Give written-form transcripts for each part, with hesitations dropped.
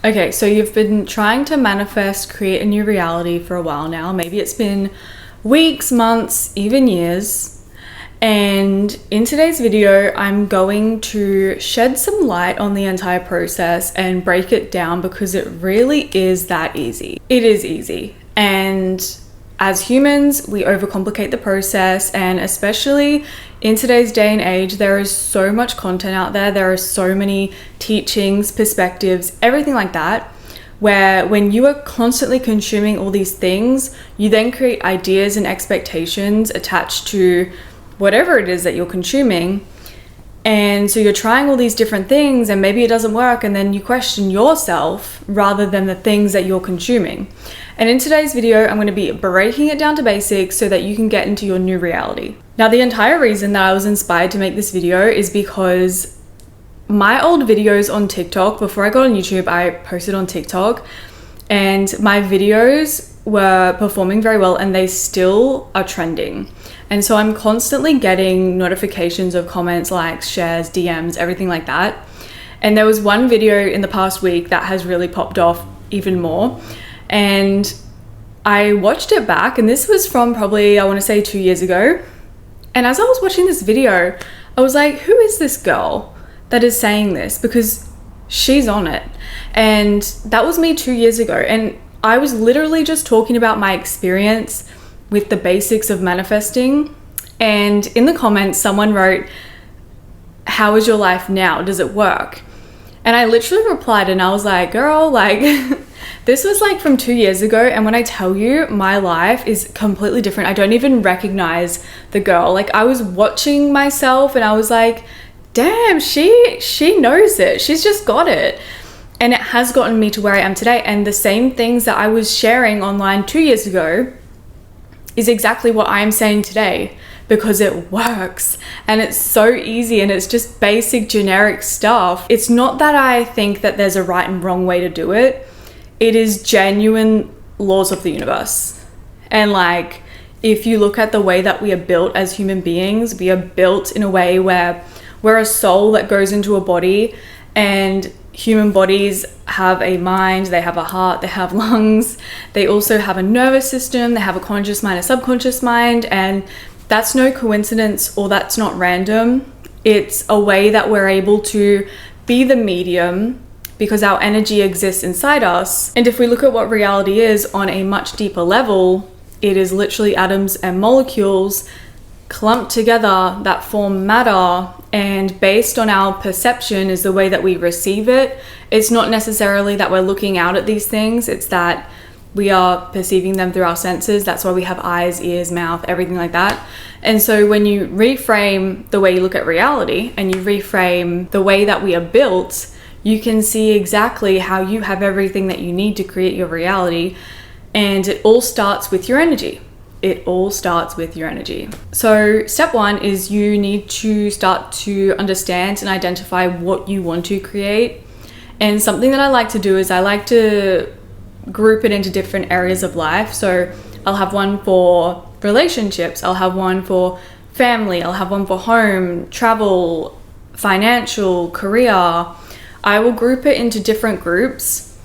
Okay, so you've been trying to manifest, create a new reality for a while now. Maybe it's been weeks, months, even years. And in today's video, I'm going to shed some light on the entire process and break it down because it really is that easy. It is easy. And as humans, we overcomplicate the process, and especially in today's day and age, there is so much content out there. There are so many teachings, perspectives, everything like that, where when you are constantly consuming all these things, you then create ideas and expectations attached to whatever it is that you're consuming. And so you're trying all these different things and maybe it doesn't work, and then you question yourself rather than the things that you're consuming. And in today's video, I'm going to be breaking it down to basics so that you can get into your new reality. Now, the entire reason that I was inspired to make this video is because my old videos on TikTok, before I got on YouTube, I posted on TikTok, and my videos were performing very well and they still are trending. And so I'm constantly getting notifications of comments, likes, shares, DMs, everything like that. And there was one video in the past week that has really popped off even more. And I watched it back, and this was from probably, I want to say 2 years ago. And as I was watching this video, I was like, who is this girl that is saying this? Because she's on it. And that was me 2 years ago. And I was literally just talking about my experience with the basics of manifesting. And in the comments, someone wrote, how is your life now? Does it work? And I literally replied and I was like, girl, like this was like from 2 years ago. And when I tell you, my life is completely different. I don't even recognize the girl. Like, I was watching myself and I was like, damn, she knows it. She's just got it. And it has gotten me to where I am today. And the same things that I was sharing online 2 years ago is exactly what I am saying today, because it works and it's so easy and it's just basic generic stuff. It's not that I think that there's a right and wrong way to do it. It is genuine laws of the universe. And like, if you look at the way that we are built as human beings, we are built in a way where we're a soul that goes into a body, and human bodies have a mind, they have a heart, they have lungs, they also have a nervous system, they have a conscious mind, a subconscious mind, and that's no coincidence, or that's not random. It's a way that we're able to be the medium because our energy exists inside us. And if we look at what reality is on a much deeper level, it is literally atoms and molecules clumped together that form matter, and based on our perception is the way that we receive it. It's not necessarily that we're looking out at these things, it's that we are perceiving them through our senses. That's why we have eyes, ears, mouth, everything like that. And so when you reframe the way you look at reality and you reframe the way that we are built, you can see exactly how you have everything that you need to create your reality. And it all starts with your energy. It all starts with your energy. So step one is you need to start to understand and identify what you want to create. And something that I like to do is I like to group it into different areas of life. So I'll have one for relationships, I'll have one for family, I'll have one for home, travel, financial, career. I will group it into different groups,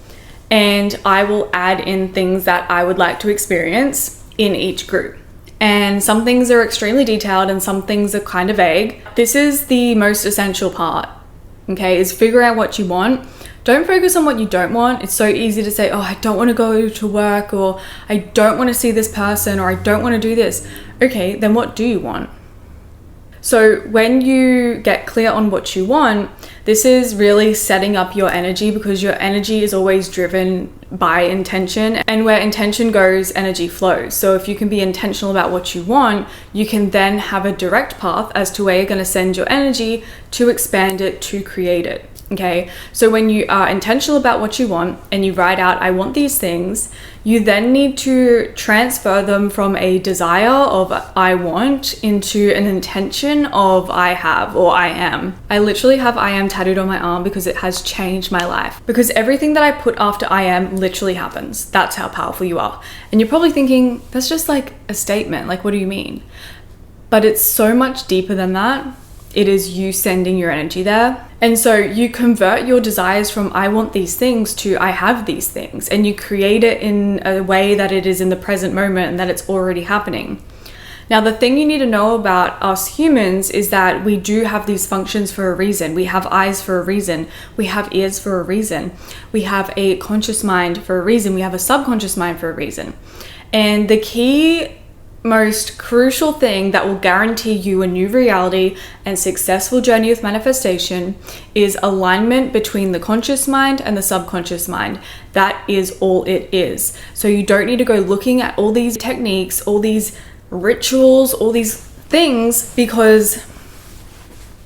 and I will add in things that I would like to experience in each group. And some things are extremely detailed and some things are kind of vague. This is the most essential part, okay, is figure out what you want. Don't focus on what you don't want. It's so easy to say, oh, I don't want to go to work, or I don't want to see this person, or I don't want to do this. Okay, then what do you want? So when you get clear on what you want, this is really setting up your energy, because your energy is always driven by intention, and where intention goes, energy flows. So if you can be intentional about what you want, you can then have a direct path as to where you're going to send your energy to expand it, to create it. Okay, so when you are intentional about what you want and you write out, I want these things, you then need to transfer them from a desire of I want into an intention of I have, or I am. I literally have I am tattooed on my arm because it has changed my life. Because everything that I put after I am literally happens. That's how powerful you are. And you're probably thinking, that's just like a statement. Like, what do you mean? But it's so much deeper than that. It is you sending your energy there. And so you convert your desires from I want these things to I have these things, and you create it in a way that it is in the present moment and that it's already happening. Now, the thing you need to know about us humans is that we do have these functions for a reason. We have eyes for a reason. We have ears for a reason. We have a conscious mind for a reason. We have a subconscious mind for a reason. And the key, most crucial thing that will guarantee you a new reality and successful journey with manifestation is alignment between the conscious mind and the subconscious mind. That is all it is. So you don't need to go looking at all these techniques, all these rituals, all these things, because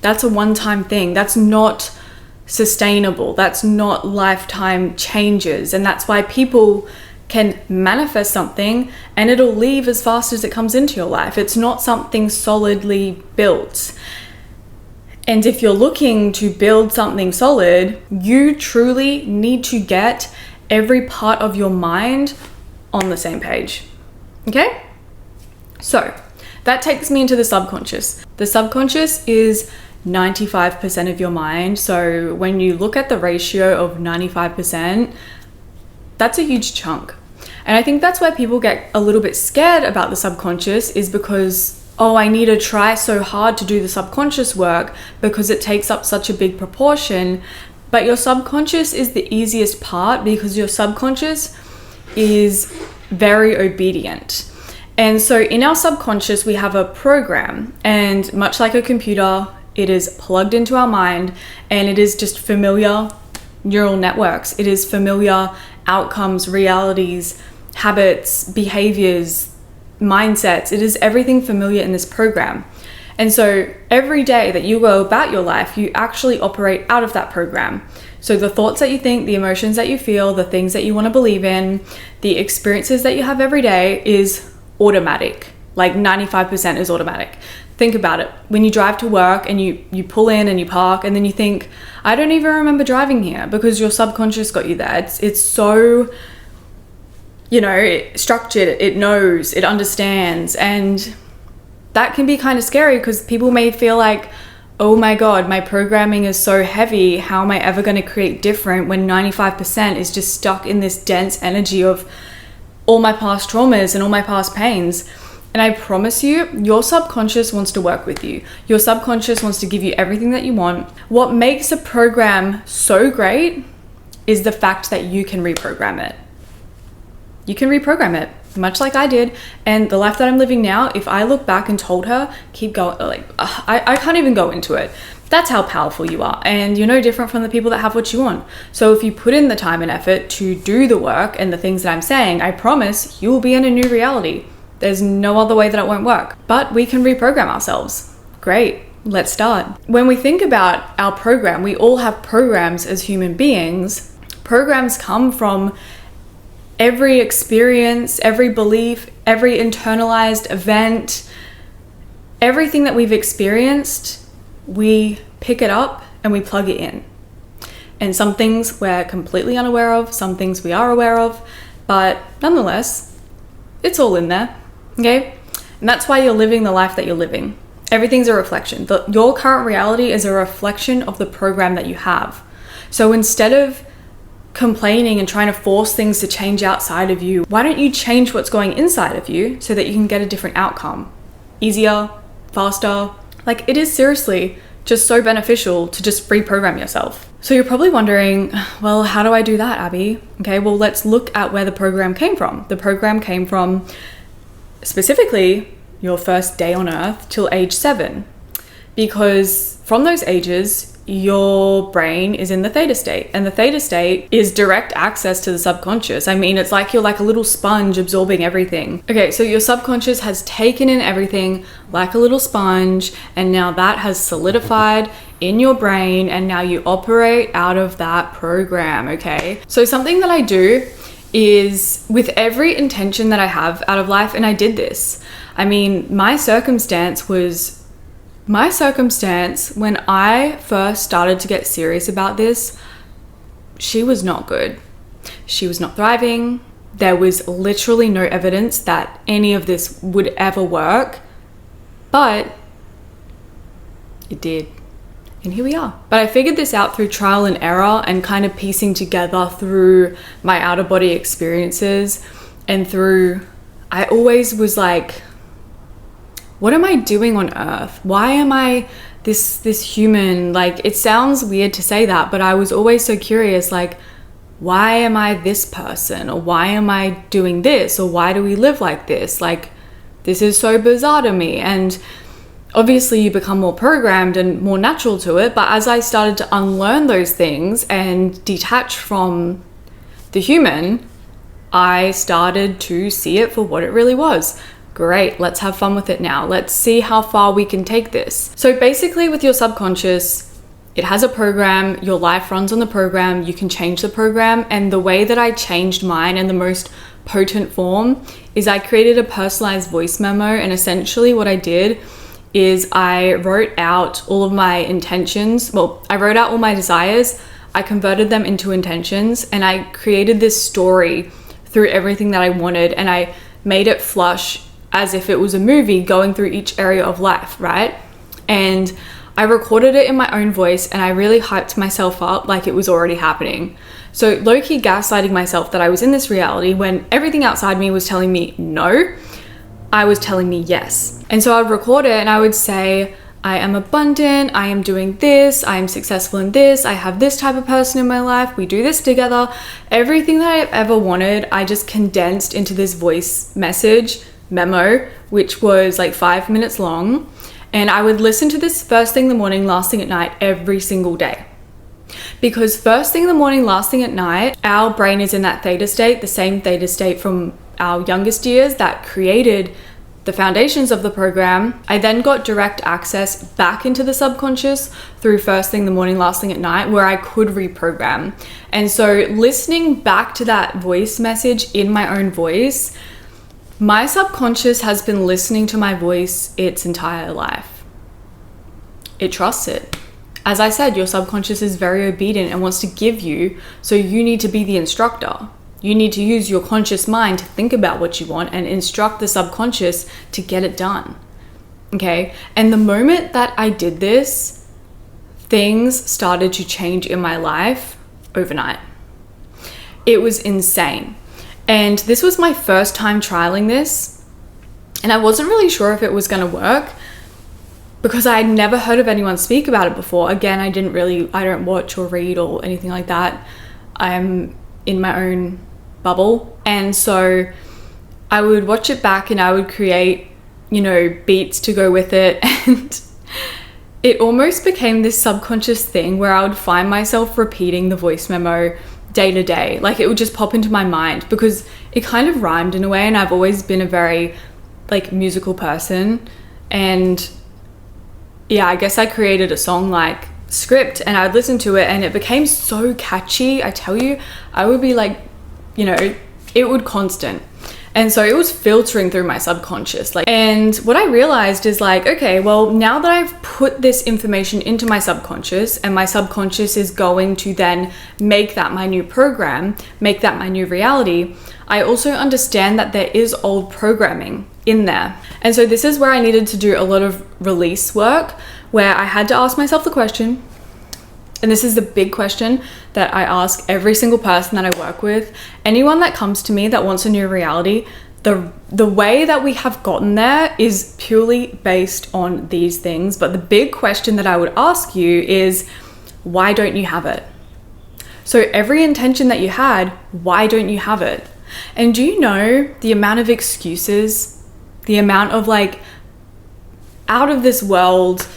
that's a one-time thing. That's not sustainable. That's not lifetime changes. And that's why people can manifest something and it'll leave as fast as it comes into your life. It's not something solidly built. And if you're looking to build something solid, you truly need to get every part of your mind on the same page. Okay? So that takes me into the subconscious. The subconscious is 95% of your mind. So when you look at the ratio of 95%, that's a huge chunk. And I think that's why people get a little bit scared about the subconscious, is because, oh, I need to try so hard to do the subconscious work because it takes up such a big proportion. But your subconscious is the easiest part because your subconscious is very obedient. And so in our subconscious, we have a program, and much like a computer, it is plugged into our mind, and it is just familiar neural networks. It is familiar outcomes, realities, habits, behaviors, mindsets. It is everything familiar in this program. And so every day that you go about your life, you actually operate out of that program. So the thoughts that you think, the emotions that you feel, the things that you want to believe in, the experiences that you have every day is automatic. Like 95% is automatic. Think about it. When you drive to work and you pull in and you park, and then you think, I don't even remember driving here, because your subconscious got you there. It's so, structured. It knows, it understands. And that can be kind of scary because people may feel like, oh my God, my programming is so heavy. How am I ever going to create different when 95% is just stuck in this dense energy of all my past traumas and all my past pains? And I promise you, your subconscious wants to work with you. Your subconscious wants to give you everything that you want. What makes a program so great is the fact that you can reprogram it. You can reprogram it, much like I did. And the life that I'm living now, if I look back and told her, keep going, I can't even go into it. That's how powerful you are. And you're no different from the people that have what you want. So if you put in the time and effort to do the work and the things that I'm saying, I promise you will be in a new reality. There's no other way that it won't work. But we can reprogram ourselves. Great, let's start. When we think about our program, we all have programs as human beings. Programs come from every experience, every belief, every internalized event, everything that we've experienced, we pick it up and we plug it in. And some things we're completely unaware of, some things we are aware of, but nonetheless, it's all in there, okay? And that's why you're living the life that you're living. Everything's a reflection. Your current reality is a reflection of the program that you have. So instead of complaining and trying to force things to change outside of you, why don't you change what's going inside of you so that you can get a different outcome? Easier, faster. Like, it is seriously just so beneficial to just reprogram yourself. So you're probably wondering, well, how do I do that, Abby? Okay, well, let's look at where the program came from. The program came from specifically your first day on earth till age 7, because from those ages, your brain is in the theta state, and the theta state is direct access to the subconscious. I mean, it's like you're like a little sponge absorbing everything. Okay, so your subconscious has taken in everything like a little sponge, and now that has solidified in your brain, and now you operate out of that program, okay? So something that I do is, with every intention that I have out of life, and I did this. I mean, my circumstance when I first started to get serious about this, she was not good. She was not thriving. There was literally no evidence that any of this would ever work. But It did. And here we are. But I figured this out through trial and error and kind of piecing together through my out of body experiences and through, I always was like, what am I doing on earth? Why am I this human? Like, it sounds weird to say that, but I was always so curious, like, why am I this person? Or why am I doing this? Or why do we live like this? Like, this is so bizarre to me. And obviously you become more programmed and more natural to it. But as I started to unlearn those things and detach from the human, I started to see it for what it really was. Great, let's have fun with it now. Let's see how far we can take this. So basically with your subconscious, it has a program, your life runs on the program, you can change the program. And the way that I changed mine in the most potent form is I created a personalized voice memo. And essentially what I did is I wrote out all of my intentions. Well, I wrote out all my desires, I converted them into intentions, and I created this story through everything that I wanted, and I made it flush as if it was a movie going through each area of life, right? And I recorded it in my own voice, and I really hyped myself up like it was already happening. So low-key gaslighting myself that I was in this reality when everything outside me was telling me no, I was telling me yes. And so I'd record it and I would say, I am abundant, I am doing this, I am successful in this, I have this type of person in my life, we do this together. Everything that I've ever wanted, I just condensed into this voice memo, which was like 5 minutes long. And I would listen to this first thing in the morning, last thing at night, every single day. Because first thing in the morning, last thing at night, our brain is in that theta state, the same theta state from our youngest years that created the foundations of the program. I then got direct access back into the subconscious through first thing in the morning, last thing at night, where I could reprogram. And so listening back to that voice message in my own voice, my subconscious has been listening to my voice its entire life. It trusts it. As I said, your subconscious is very obedient and wants to give you, so you need to be the instructor. You need to use your conscious mind to think about what you want and instruct the subconscious to get it done. Okay? And the moment that I did this, things started to change in my life overnight. It was insane. And this was my first time trialing this. And I wasn't really sure if it was going to work because I had never heard of anyone speak about it before. Again, I don't watch or read or anything like that. I'm in my own bubble. And so I would watch it back and I would create, beats to go with it. And it almost became this subconscious thing where I would find myself repeating the voice memo day to day. Like it would just pop into my mind because it kind of rhymed in a way. And I've always been a very musical person. And yeah, I guess I created a song script and I'd listen to it and it became so catchy. I tell you, I would be it would constant. And so it was filtering through my subconscious. And what I realized is okay, well, now that I've put this information into my subconscious and my subconscious is going to then make that my new program, make that my new reality, I also understand that there is old programming in there. And so this is where I needed to do a lot of release work, where I had to ask myself the question, and this is the big question that I ask every single person that I work with. Anyone that comes to me that wants a new reality, the way that we have gotten there is purely based on these things. But the big question that I would ask you is, why don't you have it? So every intention that you had, why don't you have it? And do you know the amount of excuses, the amount of out of this world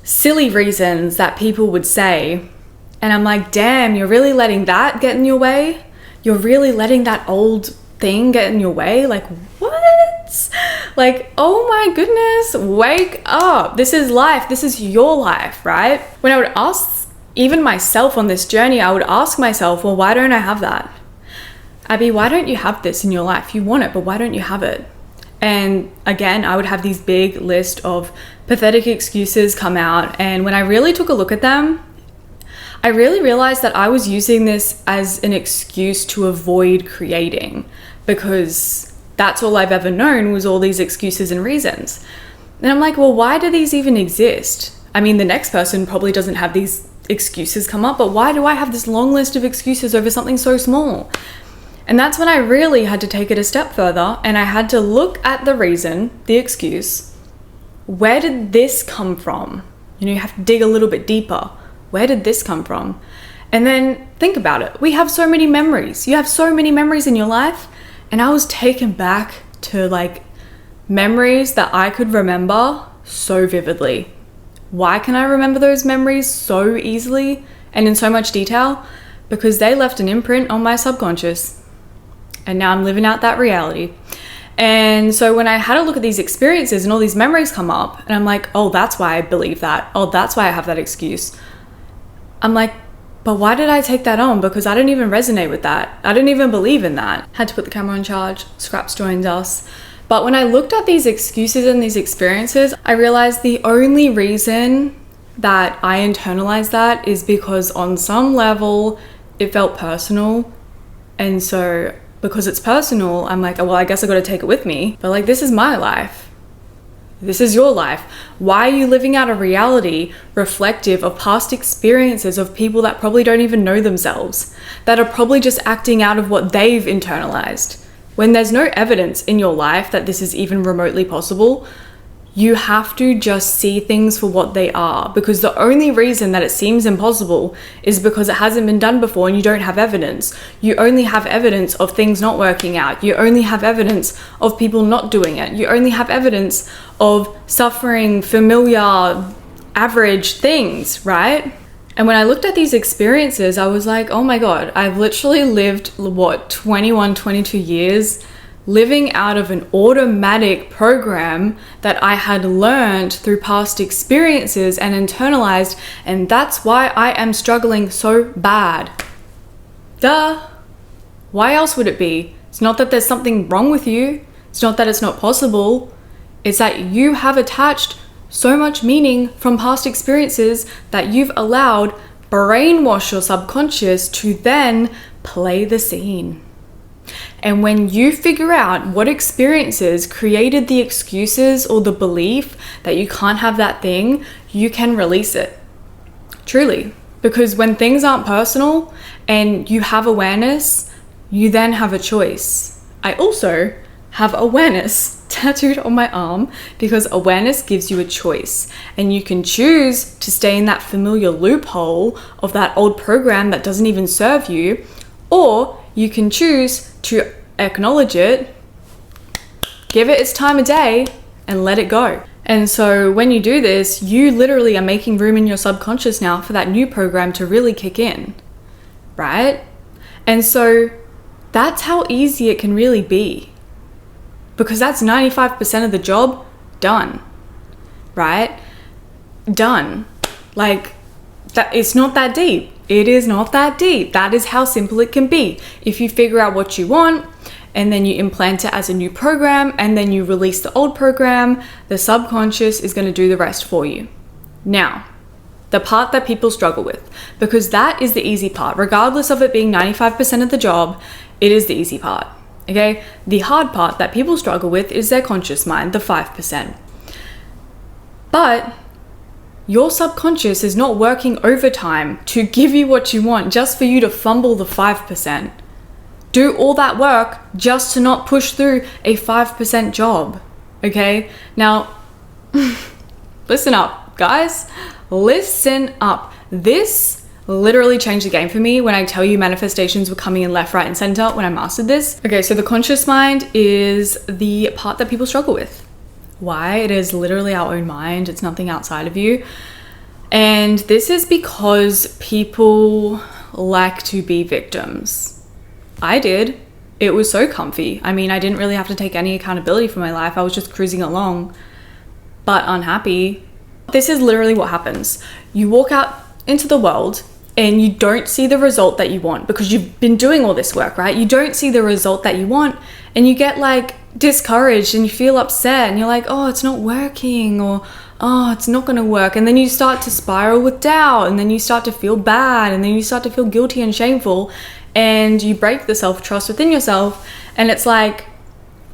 silly reasons that people would say, and I'm damn, you're really letting that get in your way? You're really letting that old thing get in your way? What? Oh my goodness, wake up. This is life. This is your life, right? When I would ask even myself on this journey, I would ask myself, well, why don't I have that? Abby, why don't you have this in your life? You want it, but why don't you have it? And again, I would have these big list of pathetic excuses come out. And when I really took a look at them, I really realized that I was using this as an excuse to avoid creating, because that's all I've ever known was all these excuses and reasons. And I'm well, why do these even exist? I mean, the next person probably doesn't have these excuses come up, but why do I have this long list of excuses over something so small? And that's when I really had to take it a step further, and I had to look at the reason, the excuse. Where did this come from? You know, you have to dig a little bit deeper. Where did this come from? And then think about it. We have so many memories. You have so many memories in your life. And I was taken back to like memories that I could remember so vividly. Why can I remember those memories so easily and in so much detail? Because they left an imprint on my subconscious. And now I'm living out that reality. And so when I had a look at these experiences and all these memories come up, and I'm like, oh, that's why I believe that. Oh, that's why I have that excuse. I'm like, but why did I take that on? Because I didn't even resonate with that. I didn't even believe in that. Had to put the camera on charge. Scraps joined us. But when I looked at these excuses and these experiences, I realized the only reason that I internalized that is because on some level it felt personal. And so because it's personal, I'm like, oh, well, I guess I got to take it with me. But like, this is my life. This is your life. Why are you living out a reality reflective of past experiences of people that probably don't even know themselves, that are probably just acting out of what they've internalized? When there's no evidence in your life that this is even remotely possible, you have to just see things for what they are, because the only reason that it seems impossible is because it hasn't been done before and you don't have evidence. You only have evidence of things not working out. You only have evidence of people not doing it. You only have evidence of suffering familiar, average things, right? And when I looked at these experiences, I was like, oh my God, I've literally lived, 21, 22 years living out of an automatic program that I had learned through past experiences and internalized, and that's why I am struggling so bad. Duh. Why else would it be? It's not that there's something wrong with you. It's not that it's not possible. It's that you have attached so much meaning from past experiences that you've allowed brainwash your subconscious to then play the scene. And when you figure out what experiences created the excuses or the belief that you can't have that thing, you can release it. Truly. Because when things aren't personal and you have awareness, you then have a choice. I also have awareness tattooed on my arm because awareness gives you a choice, and you can choose to stay in that familiar loophole of that old program that doesn't even serve you, or you can choose to acknowledge it, give it its time of day, and let it go. And so when you do this, you literally are making room in your subconscious now for that new program to really kick in, right? And so that's how easy it can really be, because that's 95% of the job done, right? Done. Like, that, it's not that deep. It is not that deep. That is how simple it can be. If you figure out what you want and then you implant it as a new program and then you release the old program, the subconscious is going to do the rest for you. Now, the part that people struggle with, because that is the easy part. Regardless of it being 95% of the job, it is the easy part. Okay? The hard part that people struggle with is their conscious mind, the 5%. But your subconscious is not working overtime to give you what you want just for you to fumble the 5%. Do all that work just to not push through a 5% job. Okay? Now, listen up, guys. Listen up. This literally changed the game for me when I tell you manifestations were coming in left, right, and center when I mastered this. Okay, so the conscious mind is the part that people struggle with. Why? It is literally our own mind. It's nothing outside of you. And this is because people like to be victims. I did. It was so comfy. I mean, I didn't really have to take any accountability for my life. I was just cruising along, but unhappy. This is literally what happens. You walk out into the world and you don't see the result that you want because you've been doing all this work, right? You don't see the result that you want and you get like discouraged and you feel upset and you're like, oh, it's not working, or oh, it's not going to work. And then you start to spiral with doubt, and then you start to feel bad, and then you start to feel guilty and shameful, and you break the self-trust within yourself. And it's like,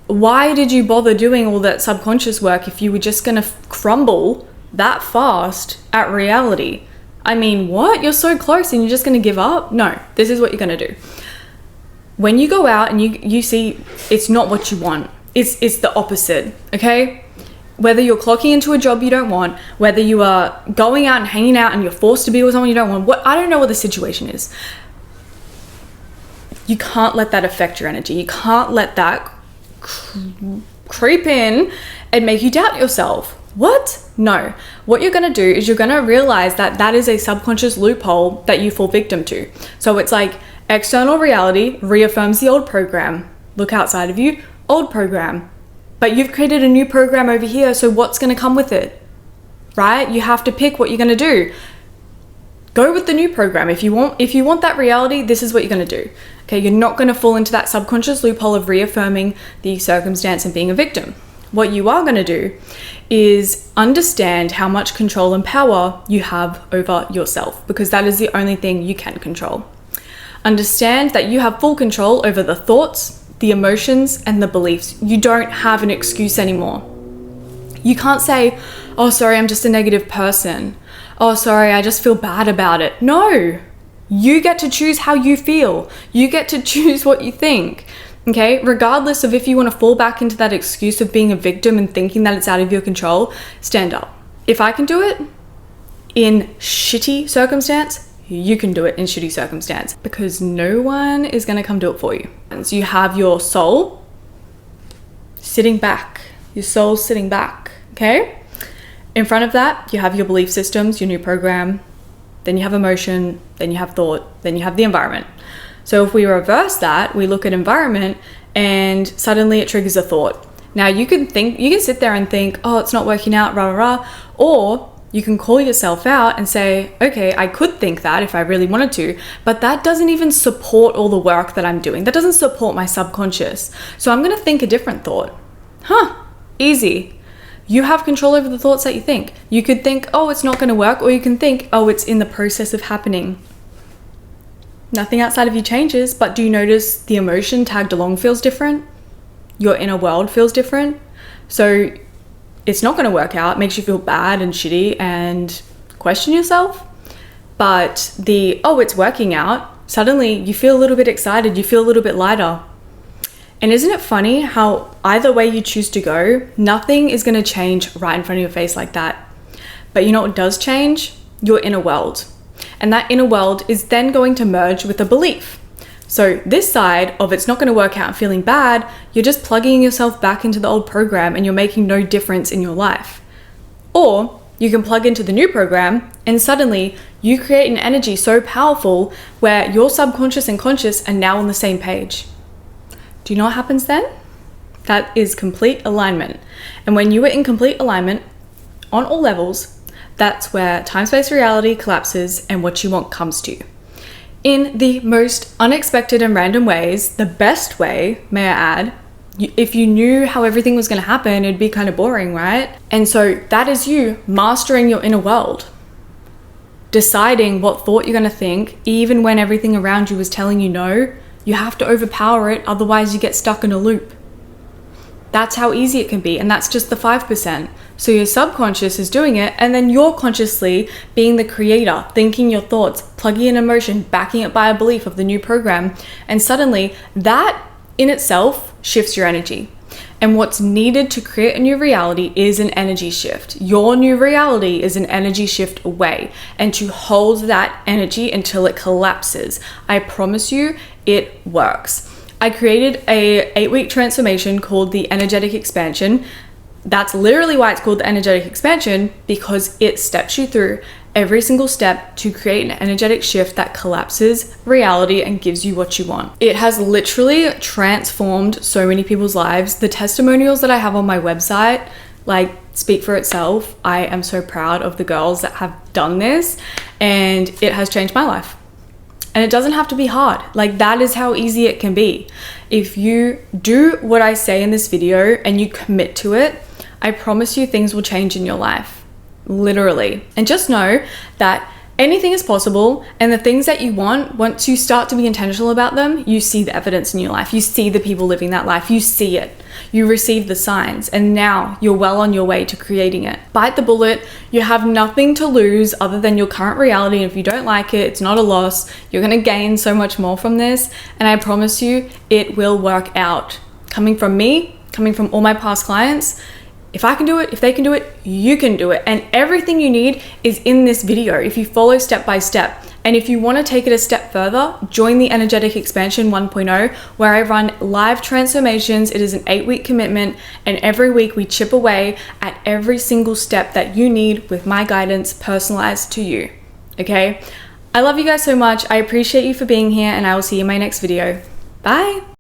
why did you bother doing all that subconscious work if you were just going to crumble that fast at reality. I mean, what? You're so close and you're just going to give up? No, this is what you're going to do. When you go out and you see it's not what you want, it's the opposite, okay? Whether you're clocking into a job you don't want, whether you are going out and hanging out and you're forced to be with someone you don't want, I don't know what the situation is. You can't let that affect your energy. You can't let that creep in and make you doubt yourself. What? No. What you're going to do is you're going to realize that that is a subconscious loophole that you fall victim to. So it's like external reality reaffirms the old program. Look outside of you, old program. But you've created a new program over here, so what's going to come with it? Right? You have to pick what you're going to do. Go with the new program. If you want that reality, this is what you're going to do. Okay, you're not going to fall into that subconscious loophole of reaffirming the circumstance and being a victim. What you are going to do is understand how much control and power you have over yourself, because that is the only thing you can control. Understand that you have full control over the thoughts, the emotions, and the beliefs. You don't have an excuse anymore. You can't say, oh, sorry, I'm just a negative person. Oh, sorry, I just feel bad about it. No, you get to choose how you feel. You get to choose what you think. Okay, regardless of if you want to fall back into that excuse of being a victim and thinking that it's out of your control, stand up. If I can do it in shitty circumstance, you can do it in shitty circumstance, because no one is going to come do it for you. And so you have your soul sitting back. Your soul's sitting back, okay? In front of that, you have your belief systems, your new program, then you have emotion, then you have thought, then you have the environment. So if we reverse that, we look at environment and suddenly it triggers a thought. Now you can sit there and think, oh, it's not working out, rah, rah, rah. Or you can call yourself out and say, okay, I could think that if I really wanted to, but that doesn't even support all the work that I'm doing. That doesn't support my subconscious. So I'm going to think a different thought. Easy. You have control over the thoughts that you think. You could think, oh, it's not going to work, or you can think, oh, it's in the process of happening. Nothing outside of you changes, but do you notice the emotion tagged along feels different? Your inner world feels different. So it's not going to work out, makes you feel bad and shitty and question yourself. But it's working out, suddenly you feel a little bit excited, you feel a little bit lighter. And isn't it funny how either way you choose to go, nothing is going to change right in front of your face like that. But you know what does change? Your inner world. And that inner world is then going to merge with a belief. So this side of it's not going to work out and feeling bad, you're just plugging yourself back into the old program and you're making no difference in your life. Or you can plug into the new program and suddenly you create an energy so powerful where your subconscious and conscious are now on the same page. Do you know what happens then? That is complete alignment. And when you are in complete alignment on all levels, that's where time-space reality collapses and what you want comes to you. In the most unexpected and random ways, the best way, may I add, if you knew how everything was going to happen, it'd be kind of boring, right? And so that is you mastering your inner world. Deciding what thought you're going to think, even when everything around you is telling you no, you have to overpower it, otherwise you get stuck in a loop. That's how easy it can be, and that's just the 5%. So your subconscious is doing it, and then you're consciously being the creator, thinking your thoughts, plugging in emotion, backing it by a belief of the new program, and suddenly that in itself shifts your energy. And what's needed to create a new reality is an energy shift. Your new reality is an energy shift away, and to hold that energy until it collapses. I promise you, it works. I created a 8-week transformation called the energetic expansion. That's literally why it's called the energetic expansion, because it steps you through every single step to create an energetic shift that collapses reality and gives you what you want. It has literally transformed so many people's lives. The testimonials that I have on my website, speak for itself. I am so proud of the girls that have done this, and it has changed my life. And it doesn't have to be hard. That is how easy it can be. If you do what I say in this video and you commit to it, I promise you things will change in your life. Literally. And just know that Anything is possible, and the things that you want, once you start to be intentional about them, you see the evidence in your life. You see the people living that life. You see it. You receive the signs, and now you're well on your way to creating it. Bite the bullet. You have nothing to lose other than your current reality. And if you don't like it, it's not a loss. You're going to gain so much more from this, and I promise you, it will work out. Coming from me, coming from all my past clients, if I can do it, if they can do it, you can do it. And everything you need is in this video if you follow step by step. And if you want to take it a step further, join the Energetic Expansion 1.0, where I run live transformations. It is an 8-week commitment, and every week we chip away at every single step that you need with my guidance personalized to you. Okay? I love you guys so much. I appreciate you for being here, and I will see you in my next video. Bye.